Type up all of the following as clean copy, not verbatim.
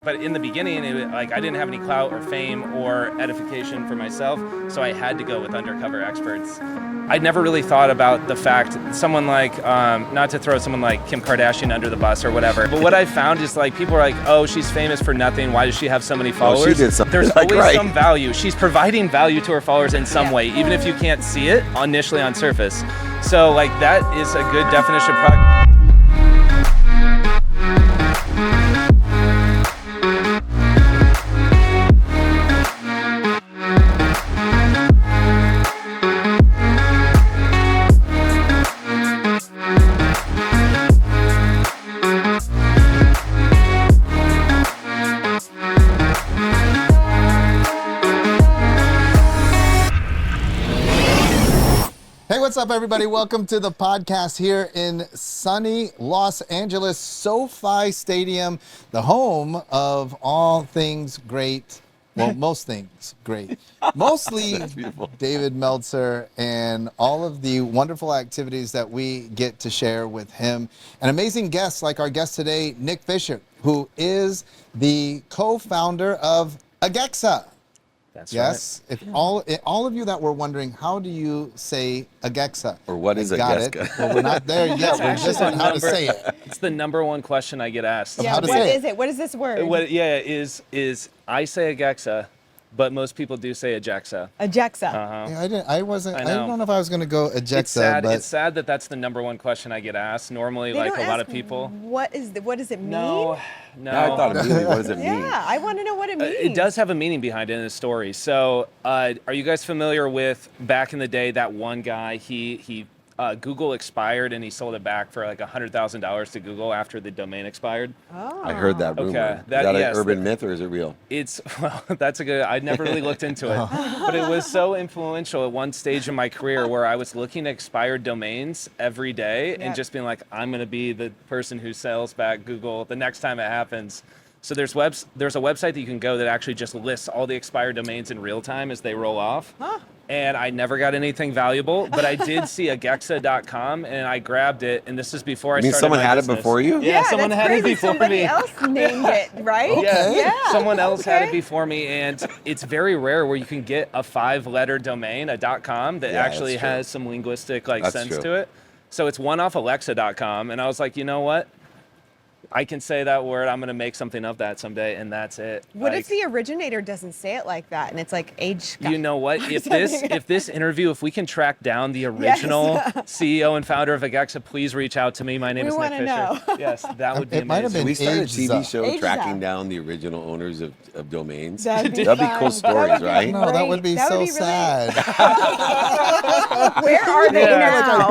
But in the beginning, I didn't have any clout or fame or edification for myself, so I had to go with undercover experts. I never really thought about the fact someone like, not to throw someone like Kim Kardashian under the bus or whatever, but what I found is like people are like, oh, she's famous for nothing. Why does she have so many followers? Well, she did something. There's always some value. She's providing value to her followers in some way, even if you can't see it initially on surface. So like that is a good definition of product. What's up, everybody? Welcome to the podcast here in sunny Los Angeles, SoFi Stadium, the home of all things great. Well, most things great. Mostly David Meltzer and all of the wonderful activities that we get to share with him. And amazing guests like our guest today, Nick Fisher, who is the co-founder of Agexa. That's yes. Right. If all of you that were wondering, how do you say Agexa? Or what is Agexa? Well, we're not there yet. We're just on how to say it. It's the number one question I get asked. Yeah, what is it? What is this word? Is I say Agexa, but most people do say Agexa. Agexa. Yeah, I don't know if I was going to go Agexa. It's sad that that's the number one question I get asked. Normally, like a lot of people. What does it mean? No. I thought immediately, what does it mean? Yeah, I want to know what it means. It does have a meaning behind it in the story. So, are you guys familiar with back in the day that one guy? He Google expired and he sold it back for like $100,000 to Google after the domain expired. Oh. I heard that rumor. Okay. Is that an urban myth or is it real? That's a good, I never really looked into it, but it was so influential at one stage in my career where I was looking at expired domains every day and just being like, I'm going to be the person who sells back Google the next time it happens. So there's a website that you can go that actually just lists all the expired domains in real time as they roll off. Huh. And I never got anything valuable, but I did see Agexa.com and I grabbed it. And this is before I started someone my had business. It before you? Yeah, someone had it before Somebody me. else named it, right? Okay. Yeah. Someone else had it before me, and it's very rare where you can get a 5-letter domain, a .com, that actually has some linguistic sense to it. So it's one off Alexa.com, and I was like, you know what? I can say that word. I'm going to make something of that someday, and that's it. What if the originator doesn't say it like that, and it's like Agexa? You know what? If this interview, if we can track down the original CEO and founder of Agexa, please reach out to me. My name is Nick Fisher. Know. Yes, that would be amazing. Might have been we start a Agexa. TV show Agexa. tracking down the original owners of domains. That'd be cool stories, right? No, that would be so sad. Where are they now?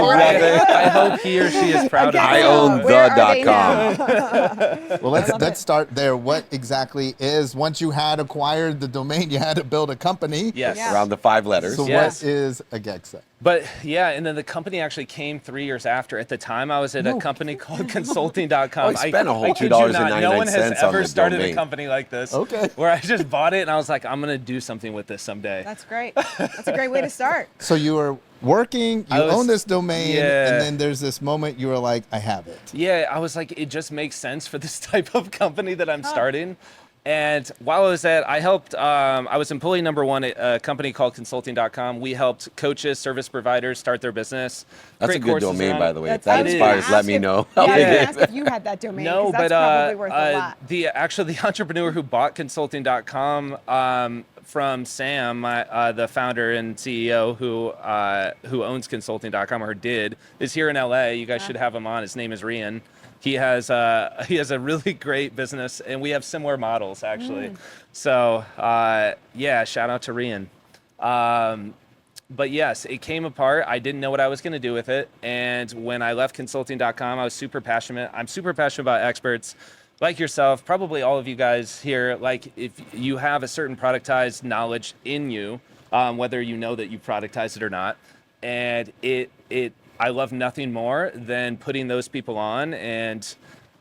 I hope he or she is proud of I it. own the.com. Well, let's start there. What exactly is, once you had acquired the domain, you had to build a company. Yes. Yeah. Around the 5 letters. So Yes. what is Agexa? But yeah, and then the company actually came 3 years after. At the time, I was at a company called consulting.com. Oh, I spent a whole kid you not, $2.99 no one has on ever the started domain. a company like this. Okay. Where I just bought it and I was like, I'm going to do something with this someday. That's great. That's a great way to start. So you were working, you own this domain, Yeah. and then there's this moment you were like, I have it. Yeah, I was like, it just makes sense for this type of company that I'm starting. And while I was I helped, I was employee number one at a company called consulting.com. We helped coaches, service providers start their business. That's a good domain, by the way. If that It inspires, is. let me know. Yeah, I was big gonna it ask if you had that domain. No, 'cause that's but probably worth a lot. the entrepreneur who bought consulting.com from Sam, the founder and CEO who owns consulting.com, or did, is here in LA. You guys should have him on. His name is Rian. He has a really great business, and we have similar models actually. So shout out to Rian. But yes, it came apart. I didn't know what I was going to do with it, and when I left consulting.com, I was super passionate. I'm super passionate about experts like yourself, probably all of you guys here. Like, if you have a certain productized knowledge in you, whether you know that you productize it or not, and I love nothing more than putting those people on and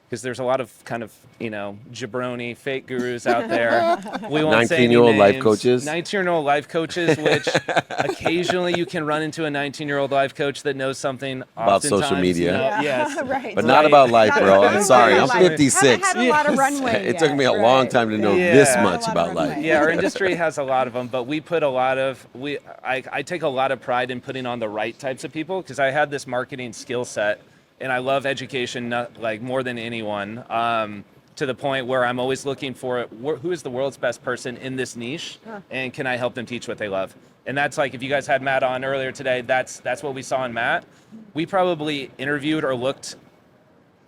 because there's a lot of kind of, jabroni fake gurus out there. We won't say any 19-year-old life names. coaches? 19-year-old life coaches, which occasionally you can run into a 19-year-old life coach that knows something About social oftentimes, media. Yes. Right. But not about life, Not bro. about I'm sorry. I'm life. 56. Haven't had a lot of runway It took yet, me a long right. time to know Yeah. this Not a much lot of about life. runway. Yeah, our industry has a lot of them, but we put a lot of I take a lot of pride in putting on the right types of people, because I had this marketing skill set, and I love education like more than anyone. To the point where I'm always looking for who is the world's best person in this niche, and can I help them teach what they love? And that's like, if you guys had Matt on earlier today, that's what we saw in Matt. We probably interviewed or looked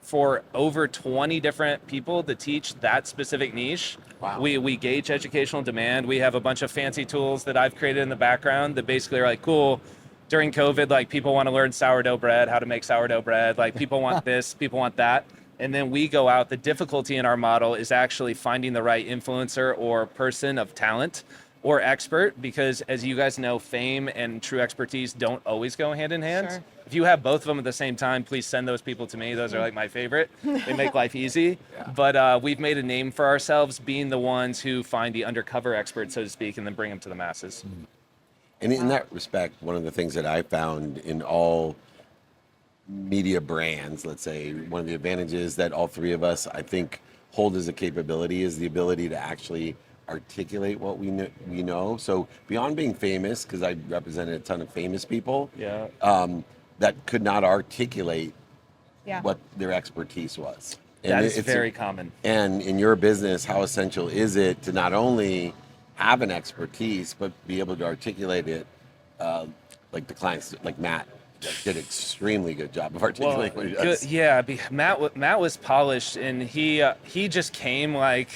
for over 20 different people to teach that specific niche. Wow. We gauge educational demand. We have a bunch of fancy tools that I've created in the background that basically are like, cool, during COVID, like people want to learn sourdough bread, how to make sourdough bread. Like people want this, people want that. And then we go out. The difficulty in our model is actually finding the right influencer or person of talent or expert, because as you guys know, fame and true expertise don't always go hand in hand. Sure. If you have both of them at the same time, please send those people to me. Those are like my favorite. They make life easy. But we've made a name for ourselves being the ones who find the undercover experts, so to speak, and then bring them to the masses. And in that respect, one of the things that I found in all media brands, let's say, one of the advantages that all three of us, I think, hold as a capability is the ability to actually articulate what we know. So beyond being famous, because I represented a ton of famous people, that could not articulate what their expertise was. And that is very common. And in your business, how essential is it to not only have an expertise, but be able to articulate it, like the clients, like Matt did an extremely good job of articulating what he does. Matt was polished, and he just came like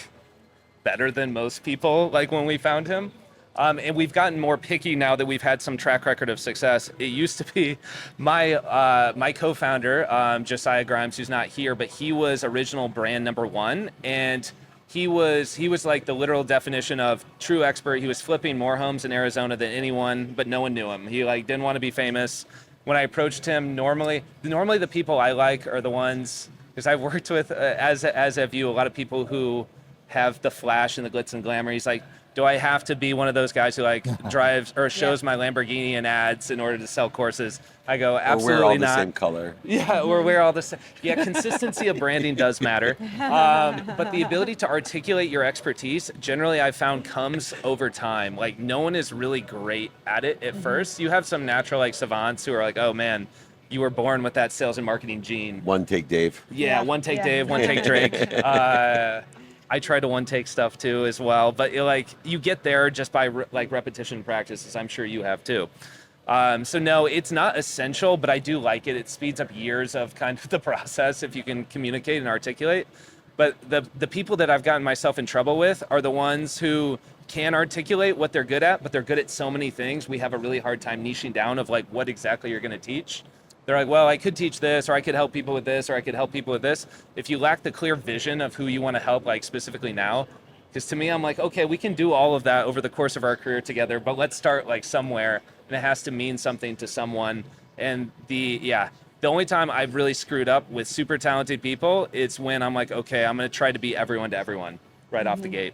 better than most people, like when we found him. And we've gotten more picky now that we've had some track record of success. It used to be my co-founder, Josiah Grimes, who's not here, but he was original brand number one, and he was like the literal definition of true expert. He was flipping more homes in Arizona than anyone, but no one knew him. He like didn't want to be famous. When I approached him, normally the people I like are the ones, because I've worked with, as have you, a lot of people who have the flash and the glitz and glamour. He's like, do I have to be one of those guys who like drives or shows my Lamborghini in ads in order to sell courses? I go, absolutely not. Or wear all not. the same color. Yeah, or wear all the same. Yeah, consistency of branding does matter. But the ability to articulate your expertise, generally I've found comes over time. Like no one is really great at it at first. You have some natural like savants who are like, oh man, you were born with that sales and marketing gene. One take Dave. Yeah, one take Dave, one take Drake. I try to one take stuff too as well, but you get there just by repetition practices. I'm sure you have too. So no, it's not essential, but I do like it. It speeds up years of kind of the process if you can communicate and articulate. But the people that I've gotten myself in trouble with are the ones who can articulate what they're good at, but they're good at so many things. We have a really hard time niching down of like what exactly you're going to teach. They're like, well, I could teach this, or I could help people with this, or I could help people with this. If you lack the clear vision of who you want to help, like specifically now, because to me, I'm like, okay, we can do all of that over the course of our career together, but let's start like somewhere, and it has to mean something to someone. And the only time I've really screwed up with super talented people, it's when I'm like, okay, I'm going to try to be everyone to everyone right off the gate.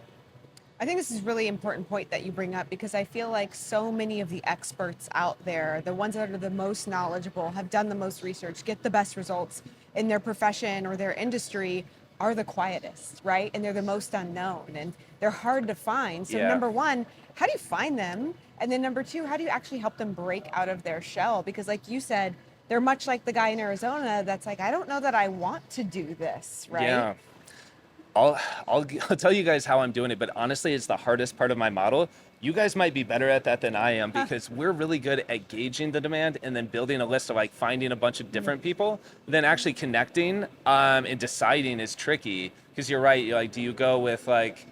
I think this is a really important point that you bring up, because I feel like so many of the experts out there, the ones that are the most knowledgeable, have done the most research, get the best results in their profession or their industry, are the quietest, right? And they're the most unknown, and they're hard to find. So number one, how do you find them? And then number two, how do you actually help them break out of their shell? Because like you said, they're much like the guy in Arizona that's like, I don't know that I want to do this, right? Yeah. I'll tell you guys how I'm doing it, but honestly, it's the hardest part of my model. You guys might be better at that than I am, because we're really good at gauging the demand and then building a list of like finding a bunch of different people. Then actually connecting and deciding is tricky, because you're right. You're like, do you go with like,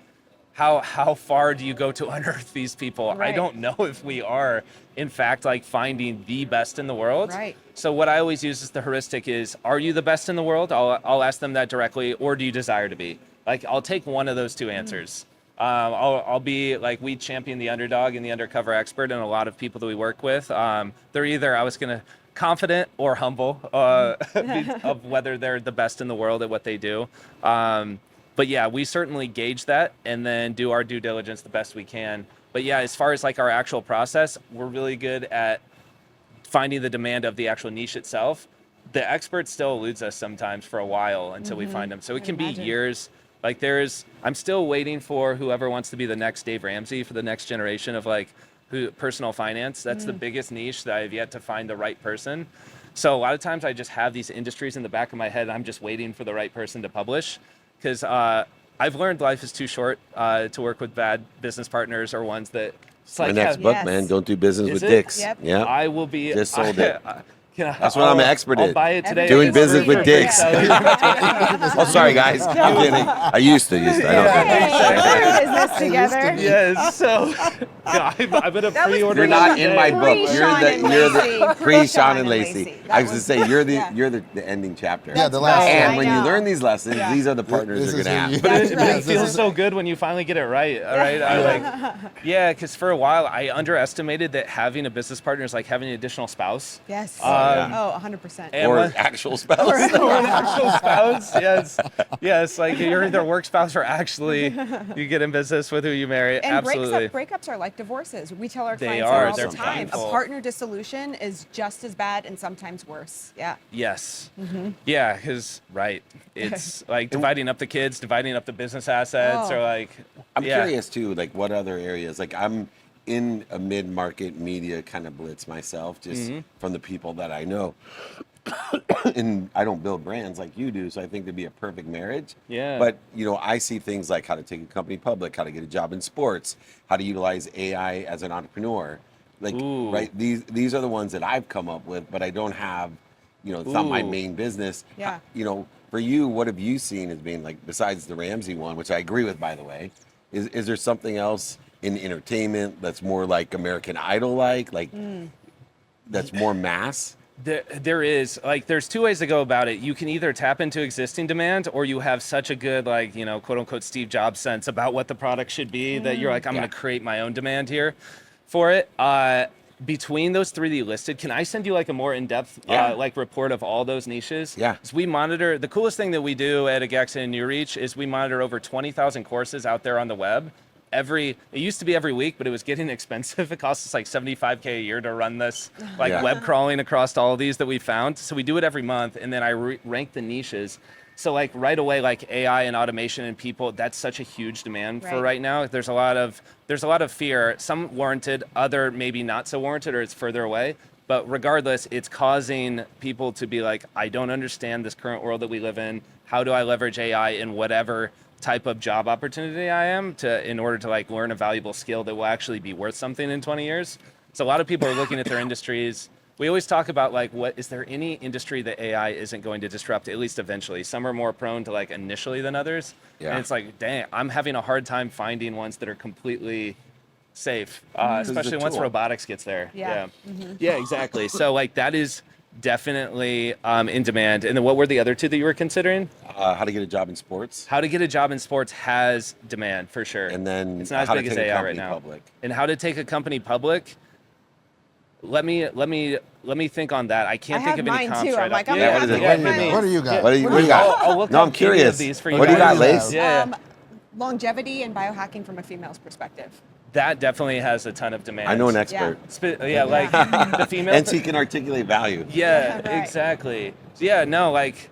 how far do you go to unearth these people? Right. I don't know if we are, in fact, like finding the best in the world. Right. So what I always use as the heuristic is, are you the best in the world? I'll ask them that directly, or do you desire to be? Like, I'll take one of those two answers. I'll be like, we champion the underdog and the undercover expert, and a lot of people that we work with, they're either, I was going to confident or humble of whether they're the best in the world at what they do. But yeah, we certainly gauge that and then do our due diligence the best we can. But yeah, as far as like our actual process, we're really good at finding the demand of the actual niche itself. The expert still eludes us sometimes for a while until we find them. So it can be years. Like I'm still waiting for whoever wants to be the next Dave Ramsey for the next generation of like personal finance. That's the biggest niche that I've yet to find the right person. So a lot of times I just have these industries in the back of my head. And I'm just waiting for the right person to publish because I've learned life is too short to work with bad business partners or ones that. It's My like, next book, man. Don't do business with dicks. Yep. Yeah. I will be. Just sold it. That's what I'll- I'm an expert I'll in. buy it today. Doing It's business free with for dicks. $3. Oh, sorry, guys. I'm kidding. I used to. I don't. Hey, we're in business together. Yes. So I'm gonna That was pre-order. You're not in my book. Pre-Sean and You're Lacey. the pre-Sean and Lacey. Lacey. That I was gonna say you're the yeah. you're the ending chapter. Yeah, the last And one. when I you know. learn these lessons, Yeah. these are the partners This you're is gonna who have. But That's it right. feels so good when you finally get it right. All right. I like. Yeah, because for a while I underestimated that having a business partner is like having an additional spouse. Yes. yeah. Oh, 100%. And Or when- actual spouse. or an actual spouse. Yes. Like you're either work spouse or actually you get in business with who you marry. And Absolutely. breakups are like divorces. We tell our They clients are. that all They're the time. painful. A partner dissolution is just as bad and sometimes worse. Yeah. Yes. Yeah, because it's like dividing up the kids, dividing up the business assets, Oh. or like. I'm yeah. curious too, like what other areas? Like I'm in a mid-market media kind of blitz myself, just from the people that I know. And I don't build brands like you do, so I think it'd be a perfect marriage. Yeah. But I see things like how to take a company public, how to get a job in sports, how to utilize AI as an entrepreneur. Like Ooh. right, these are the ones that I've come up with, but I don't have, it's not my Ooh. main business. Yeah. For you, what have you seen as being like besides the Ramsey one, which I agree with, by the way? Is there something else in entertainment that's more like American Idol like that's more mass? There is like there's two ways to go about it. You can either tap into existing demand, or you have such a good like quote unquote Steve Jobs sense about what the product should be that you're like I'm Yeah. going to create my own demand here for it. Between those three that you listed, can I send you like a more in-depth Yeah. like report of all those niches? Yeah. So we monitor. The coolest thing that we do at Agexa and New Reach is we monitor over 20,000 courses out there on the web. It used to be every week, but it was getting expensive. It costs us like $75K a year to run this like Yeah. web crawling across all of these that we found. So we do it every month, and then I rank the niches. So like right away, like AI and automation and people, that's such a huge demand for Right. right now. There's a lot of fear, some warranted, other maybe not so warranted, or it's further away. But regardless, it's causing people to be like, I don't understand this current world that we live in. How do I leverage AI in whatever type of job opportunity I am in order to like learn a valuable skill that will actually be worth something in 20 years? So a lot of people are looking at their industries. We always talk about like, is there any industry that AI isn't going to disrupt, at least eventually? Some are more prone to like initially than others. Yeah. And it's like, dang, I'm having a hard time finding ones that are completely safe, it's a especially once tool. robotics gets there. Yeah. Yeah, exactly. So like that is definitely in demand. And then what were the other two that you were considering? How to get a job in sports, How to get a job in sports has demand for sure. and then it's not as how to big as take a AI right company now. public. And how to take a company public. Let me think on that. I can't I think have of any mine comps too. right I'm like, off. I'm Yeah, gonna what is have it? to What do get you mine. What do you got? What do you I'll got? look No, up I'm any curious. of these for you What do you got, guys. Lace? Yeah, Longevity and biohacking from a female's perspective. that definitely has a ton of demand. I know an expert, Yeah, like the female. and she can articulate value. Yeah, Right. exactly. Yeah, no, like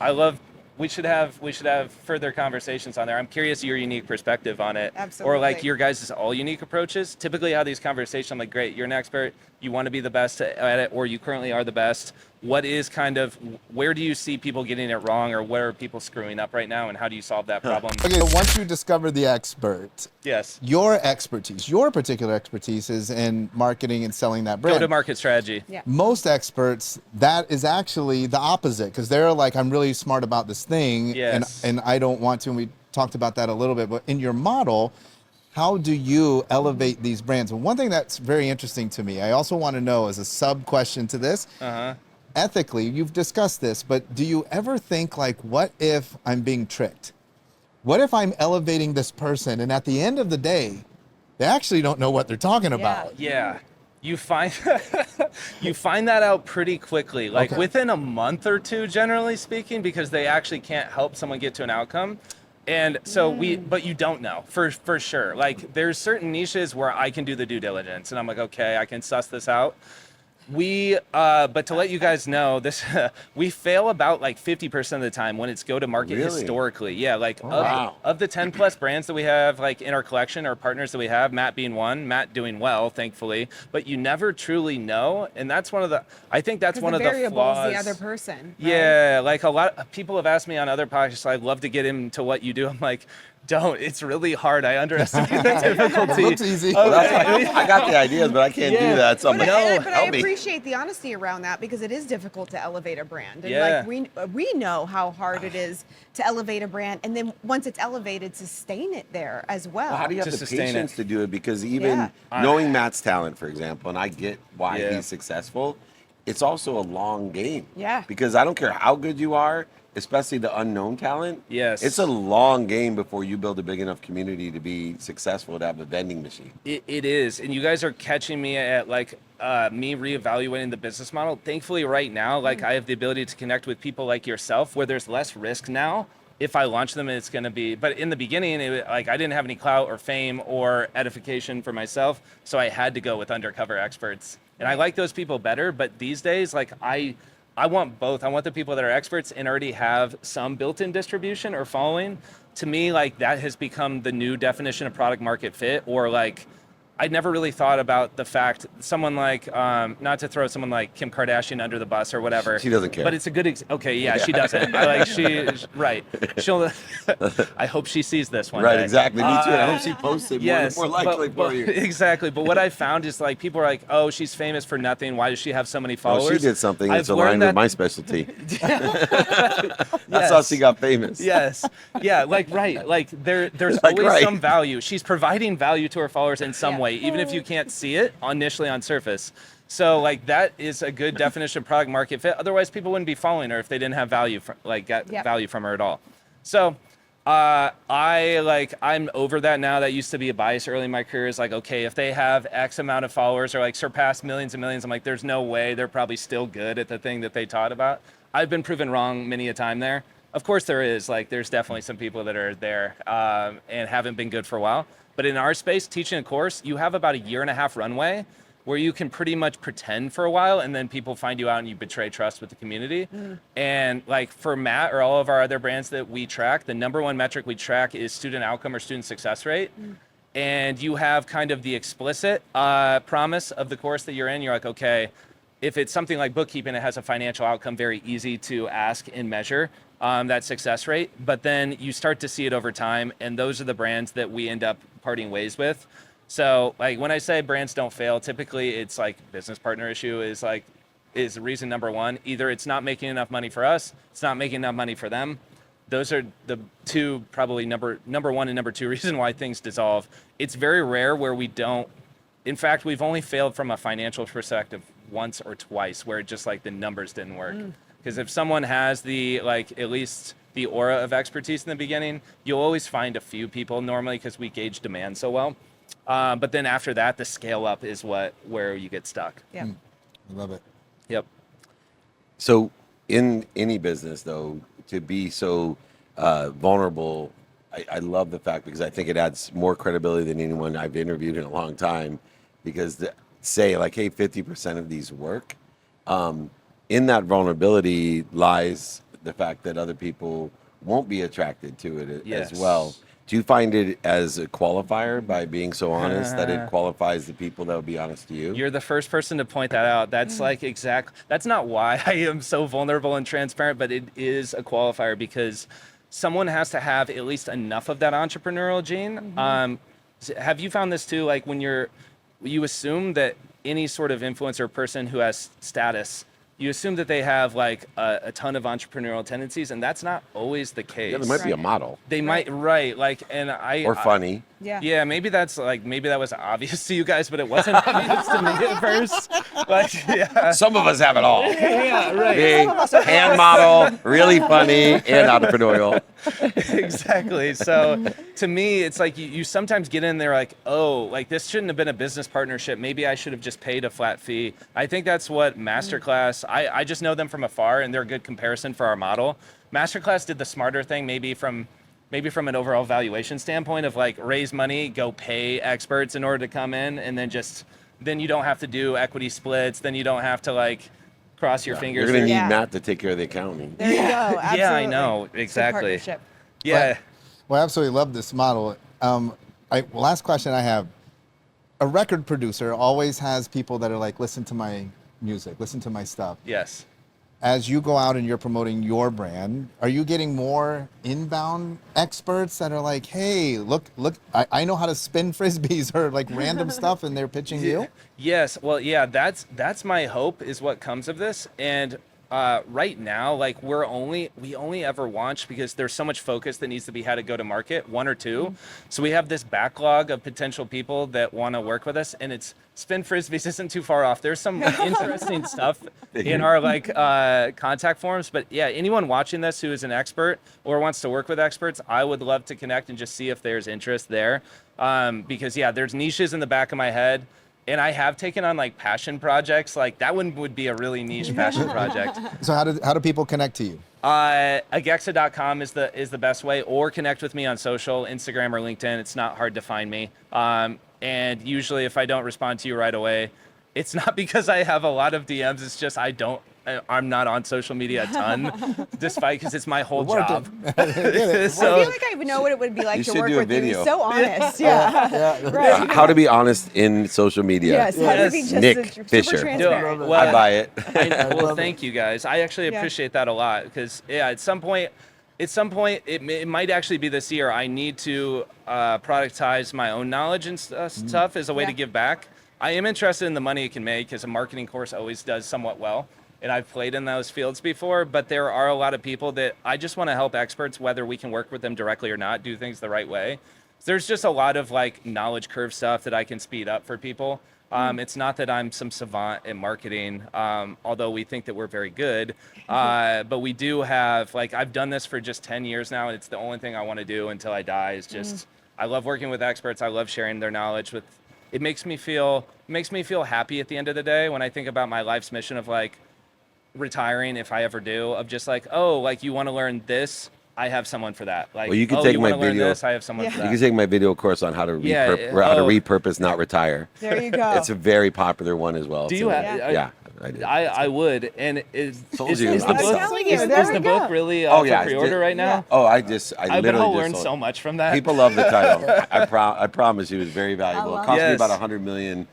I love. We should have further conversations on there. I'm curious your unique perspective on it, or like Absolutely. your guys' all unique approaches. Typically, how these conversations, I'm like, great, you're an expert. You want to be the best at it, or you currently are the best. What is where do you see people getting it wrong, or where are people screwing up right now, and how do you solve that problem? Okay, so once you discover the expert, Yes. your particular expertise is in marketing and selling that brand. Go-to-market strategy. Yeah. Most experts, that is actually the opposite, because they're like, I'm really smart about this thing, Yes. and I don't want to. And we talked about that a little bit. But in your model, how do you elevate these brands? And one thing that's very interesting to me, I also want to know as a sub question to this, ethically, you've discussed this, but do you ever think like, what if I'm being tricked? What if I'm elevating this person and at the end of the day, they actually don't know what they're talking about? Yeah. You find you find that out pretty quickly, like Okay. within a month or two, generally speaking, because they actually can't help someone get to an outcome. And so but you don't know for sure. Like there's certain niches where I can do the due diligence, and I'm like, okay, I can suss this out. But to let you guys know, this we fail about like 50% of the time when it's go to market Really? historically. Yeah, like Wow. of the 10 plus brands that we have like in our collection or partners that we have, Matt being one, Matt doing well, thankfully, but you never truly know. And that's one of the, I think that's one the of the variable flaws. is the other person. Right? Yeah, like a lot of people have asked me on other podcasts, I'd love to get into what you do. I'm like, don't, it's really hard. I underestimate the difficulty. Looks easy. Well, that's why I got the ideas, but I can't Yeah. do that. So I'm like, But I help me. appreciate the honesty around that because it is difficult to elevate a brand. And Yeah. like we know how hard it is to elevate a brand, and then once it's elevated, sustain it there as well. Well, how do you have To the sustain it. patience to do it? Because even Yeah. knowing Matt's talent, for example, and I get why Yeah. he's successful, it's also a long game. Yeah. Because I don't care how good you are, especially the unknown talent. Yes. It's a long game before you build a big enough community to be successful to have a vending machine. It is, and you guys are catching me at like me reevaluating the business model. Thankfully, right now, like I have the ability to connect with people like yourself, where there's less risk now. If I launch them, it's going to be. But in the beginning, like I didn't have any clout or fame or edification for myself, so I had to go with undercover experts, and I like those people better. But these days, like I want both. I want the people that are experts and already have some built-in distribution or following. To me, like that has become the new definition of product market fit, or like I'd never really thought about the fact someone like, not to throw someone like Kim Kardashian under the bus or whatever. She doesn't care. But it's a good, okay, yeah, she doesn't. Right. She'll, I hope she sees this one Right, day. exactly. Me too. And I hope she posts it Yes, more likely but, for you. exactly. But what I found is like people are like, oh, she's famous for nothing. Why does she have so many followers? Oh, she did something that's I've aligned learned with my that- specialty. That's how she got famous. Yes. Yeah. Like, right. Like there's Like, always right. some value. She's providing value to her followers in some Yeah. way, even if you can't see it initially on surface. So like that is a good definition of product market fit. Otherwise people wouldn't be following her if they didn't have value from Yep. value from her at all. So I'm over that now. That used to be a bias early in my career. Is like, okay, if they have X amount of followers or like surpass millions and millions, I'm like, there's no way they're probably still good at the thing that they taught about. I've been proven wrong many a time there. Of course there is, like, there's definitely some people that are there and haven't been good for a while. But in our space, teaching a course, you have about a 1.5 year runway where you can pretty much pretend for a while and then people find you out and you betray trust with the community. And like for Matt or all of our other brands that we track, the number one metric we track is student outcome or student success rate. And you have kind of the explicit promise of the course that you're in. You're like, okay, if it's something like bookkeeping, it has a financial outcome, very easy to ask and measure that success rate. But then you start to see it over time. And those are the brands that we end up parting ways with. So like when I say brands don't fail, typically it's like business partner issue is reason number one. Either it's not making enough money for us, it's not making enough money for them. Those are the two probably number one and number two reason why things dissolve. It's very rare where we don't. In fact, we've only failed from a financial perspective once or twice where it just like the numbers didn't work. Because if someone has the like at least the aura of expertise in the beginning, you'll always find a few people normally because we gauge demand so well. But then after that, the scale up is where you get stuck. Yeah. I love it. Yep. So in any business, though, to be so vulnerable, I love the fact because I think it adds more credibility than anyone I've interviewed in a long time. Because to say like, hey, 50% of these work, in that vulnerability lies the fact that other people won't be attracted to it Yes. as well. Do you find it as a qualifier by being so honest that it qualifies the people that will be honest to you? You're the first person to point that out. That's like that's not why I am so vulnerable and transparent, but it is a qualifier because someone has to have at least enough of that entrepreneurial gene. Have you found this too? Like when you assume that any sort of influencer person who has status, you assume that they have like a ton of entrepreneurial tendencies, and that's not always the case. Yeah, there might be a model They might, right? Like, and or funny. yeah, maybe that was obvious to you guys, but it wasn't obvious to me at first. Like, yeah, Some of us have it all. yeah, right. Big hand model, really funny, and entrepreneurial. Exactly. So to me, it's like you sometimes get in there like, oh, like this shouldn't have been a business partnership. Maybe I should have just paid a flat fee. I think that's what Masterclass, I just know them from afar, and they're a good comparison for our model. Masterclass did the smarter thing, maybe from an overall valuation standpoint of like raise money, go pay experts in order to come in, and then you don't have to do equity splits. Then you don't have to like cross your fingers. You're going to need Yeah. Matt to take care of the accounting. There you go. Absolutely. Yeah, I know. It's a Exactly. partnership. Yeah. Well, I absolutely love this model. Last question I have. A record producer always has people that are like, listen to my music, listen to my stuff. Yes. As you go out and you're promoting your brand, are you getting more inbound experts that are like, hey, look, I know how to spin Frisbees or like random stuff, and they're pitching you? Yes. Well, yeah, that's my hope is what comes of this. And right now, like we only ever launch because there's so much focus that needs to be had to go to market, one or two. So we have this backlog of potential people that want to work with us, and it's Spin Frisbees isn't too far off. There's some interesting stuff in our like contact forms, but yeah, anyone watching this who is an expert or wants to work with experts, I would love to connect and just see if there's interest there. Because yeah, there's niches in the back of my head. And I have taken on like passion projects. Like that one would be a really niche passion project. So how do people connect to you? Agexa.com is the best way, or connect with me on social, Instagram or LinkedIn. It's not hard to find me. And usually if I don't respond to you right away, it's not because I have a lot of DMs. It's just I'm not on social media a ton, despite because it's my whole job. I feel like I know what it would be like You to should work do a with you. video. So honest. Yeah. Right. How to be honest in social media. Yes. How to be Yes. just Nick super Fisher. transparent. Well, I buy it. Well, thank you guys. I actually appreciate that a lot because yeah, at some point, it might actually be this year. I need to productize my own knowledge and stuff as a way to give back. I am interested in the money it can make because a marketing course always does somewhat well. And I've played in those fields before, but there are a lot of people that I just want to help experts, whether we can work with them directly or not, do things the right way. There's just a lot of like knowledge curve stuff that I can speed up for people. It's not that I'm some savant at marketing, although we think that we're very good. But we do have, like, I've done this for just 10 years now, and it's the only thing I want to do until I die is just, I love working with experts. I love sharing their knowledge with, it makes me feel happy at the end of the day when I think about my life's mission of like retiring, if I ever do, of just like, oh, like you want to learn this, I have someone for that. Like, Well, you can oh, take you my want to learn video- this, I have someone for You that. can take my video course on how to Yeah, repurpose, not retire. There you go. It's a very popular one as well. Do It's you a- have? Yeah, I do. I would, and is Told is, you. is the I'm book telling you, is, there is we the go. book really Oh, for yeah, pre-order right now? Oh, I I bet literally I'll just learn sold so it. much from that. People love the title. I promise you, it's very valuable. It love cost me it. about Yes. 100 million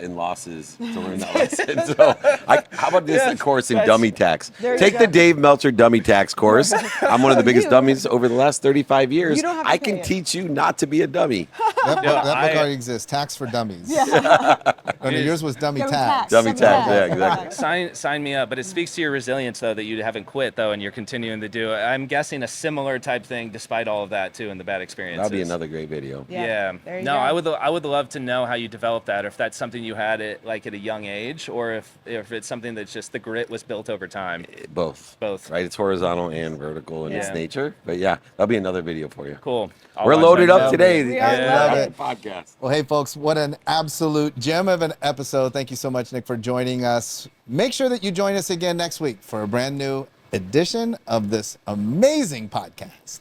in losses to learn that lesson. So, how about this Yes, course in that's- dummy tax? There you Take go. the Dave Meltzer dummy tax course. I'm one of the biggest You. dummies over the last 35 years. You don't have to I pay can it. teach you not to be a dummy. That book I- already exists. Tax for Dummies. No, It is. yours was Dummy Dummy Tax. tax. Dummy tax, yeah, exactly. Sign me up, but it speaks to your resilience though that you haven't quit though, and you're continuing to do it. I'm guessing a similar type thing, despite all of that too, and the bad experiences. That'll be another great video. Yeah. There you No, go. I would love to know how you developed that, or if that's something you had at a young age, or if it's something that's just the grit was built over time. Both. Both. Right? It's horizontal and vertical in its Yeah. nature. But yeah, that'll be another video for you. Cool. I'll We're watch loaded that up now. today. We are love it. Podcast. Well, hey, folks, what an absolute gem of an episode. Thank you so much, Nick, for joining us. Make sure that you join us again next week for a brand new edition of this amazing podcast.